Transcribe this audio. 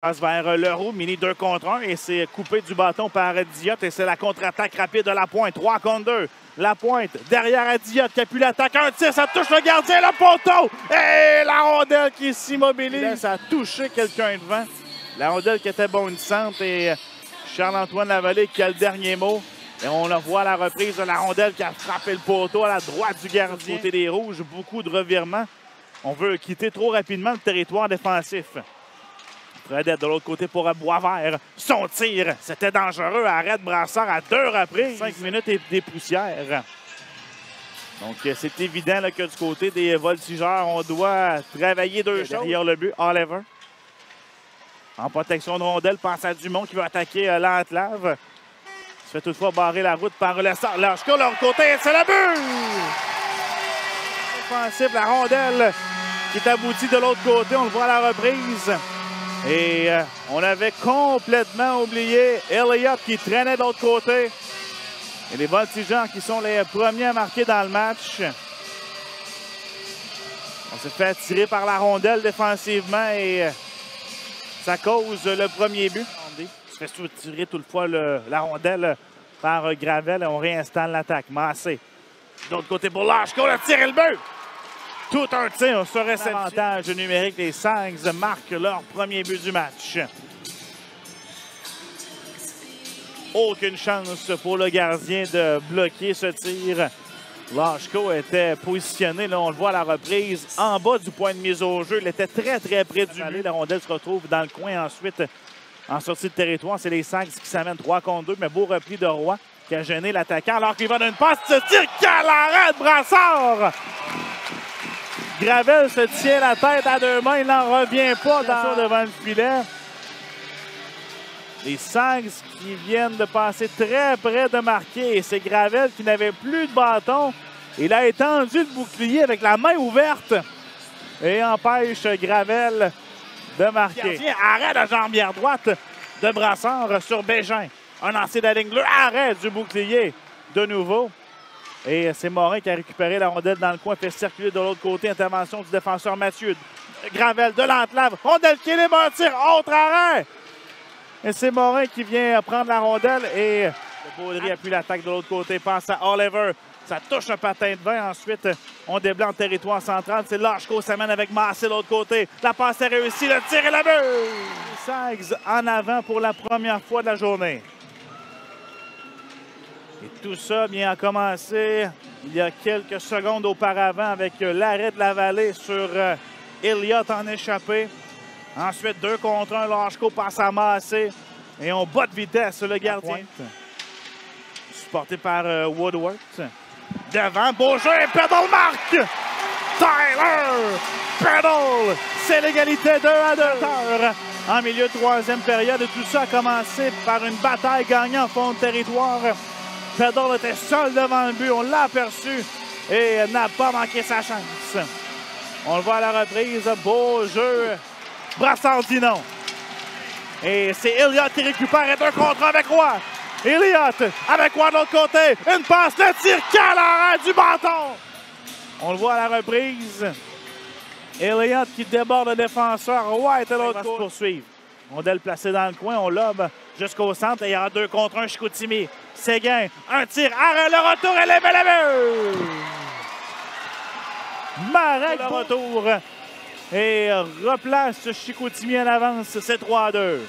Passe vers Leroux, mini 2 contre 1 et c'est coupé du bâton par Diot et c'est la contre-attaque rapide de Lapointe. 3 contre 2. Lapointe derrière à Diot qui appuie l'attaque. Un tir, ça touche le gardien, le poteau! Et la rondelle qui s'immobilise. Ça a touché quelqu'un devant. La rondelle qui était bondissante et Charles-Antoine Lavallée qui a le dernier mot. Et on le voit à la reprise de la rondelle qui a frappé le poteau à la droite du gardien. Du côté des Rouges, beaucoup de revirements. On veut quitter trop rapidement le territoire défensif. Fredette de l'autre côté pour Boisvert. Son tir, c'était dangereux. Arrête Brassard à 2 reprises. 5 minutes et des poussières. Donc, c'est évident là, que du côté des voltigeurs, on doit travailler 2 choses. Derrière le but, Oliver. En protection de rondelle, passe à Dumont qui va attaquer l'Antlave. Se fait toutefois barrer la route par le sort. Lachko, de l'autre côté, c'est le but! Offensif, la rondelle qui est aboutie de l'autre côté. On le voit à la reprise. Et on avait complètement oublié Elliott qui traînait de l'autre côté. Et les voltigeurs qui sont les premiers à marquer dans le match. On s'est fait tirer par la rondelle défensivement et ça cause le premier but. On se fait tirer toutefois la rondelle par Gravel et on réinstalle l'attaque. Massé. De l'autre côté pour Lachko, le tir et le but! Tout un tir sur réception. Avantage numérique, les Sags marquent leur premier but du match. Aucune chance pour le gardien de bloquer ce tir. Lachko était positionné, là on le voit à la reprise, en bas du point de mise au jeu. Il était très près du but. La rondelle se retrouve dans le coin ensuite en sortie de territoire. C'est les Sags qui s'amènent 3 contre 2, mais beau repli de Roy qui a gêné l'attaquant alors qu'il va d'une passe. Ce tir qu'à l'arrêt de Brassard! Gravel se tient la tête à 2 mains, il n'en revient pas devant le filet. Les Sags qui viennent de passer très près de marquer. Et c'est Gravel qui n'avait plus de bâton. Il a étendu le bouclier avec la main ouverte et empêche Gravel de marquer. Gardien, arrêt de jambière droite de Brassard sur Bégin. Un lancer de la ligne bleue, arrêt du bouclier de nouveau. Et c'est Morin qui a récupéré la rondelle dans le coin, fait circuler de l'autre côté. Intervention du défenseur Mathieu. Gravel de l'Antlave. Rondelle qui est libre, un tir, autre arrêt. Et c'est Morin qui vient prendre la rondelle. Et le Baudry appuie l'attaque de l'autre côté. Passe à Oliver. Ça touche un patin de vin. Ensuite, on débloque en territoire central. C'est Lachko s'amène avec Massé de l'autre côté. La passe est réussie. Le tir et le but. Les Sags en avant pour la première fois de la journée. Et tout ça bien a commencé il y a quelques secondes auparavant avec l'arrêt de la vallée sur Elliott en échappé. Ensuite, 2 contre 1, Lachko passe à Massé et on bat de vitesse le gardien. Supporté par Woodward. Devant, beau jeu et Peddle marque! Tyler Peddle! C'est l'égalité 2-2 en milieu de 3e période. Et tout ça a commencé par une bataille gagnée en fond de territoire. Peddle était seul devant le but, on l'a aperçu et n'a pas manqué sa chance. On le voit à la reprise, beau jeu. Brassard dit non. Et c'est Elliott qui récupère et 2 contre 1 avec Roy. Elliott avec Roy de l'autre côté. Une passe, le tir, quel arrêt du bâton! On le voit à la reprise. Elliott qui déborde le défenseur. Roy est à l'autre côté. Poursuivre. Rondelle placée dans le coin, on lobe jusqu'au centre et il y aura 2 contre 1, Chicoutimi. Séguin, un tir, arrêt, le retour, elle est belle. Marek, le retour. Et replace Chicoutimi en avance, c'est 3-2.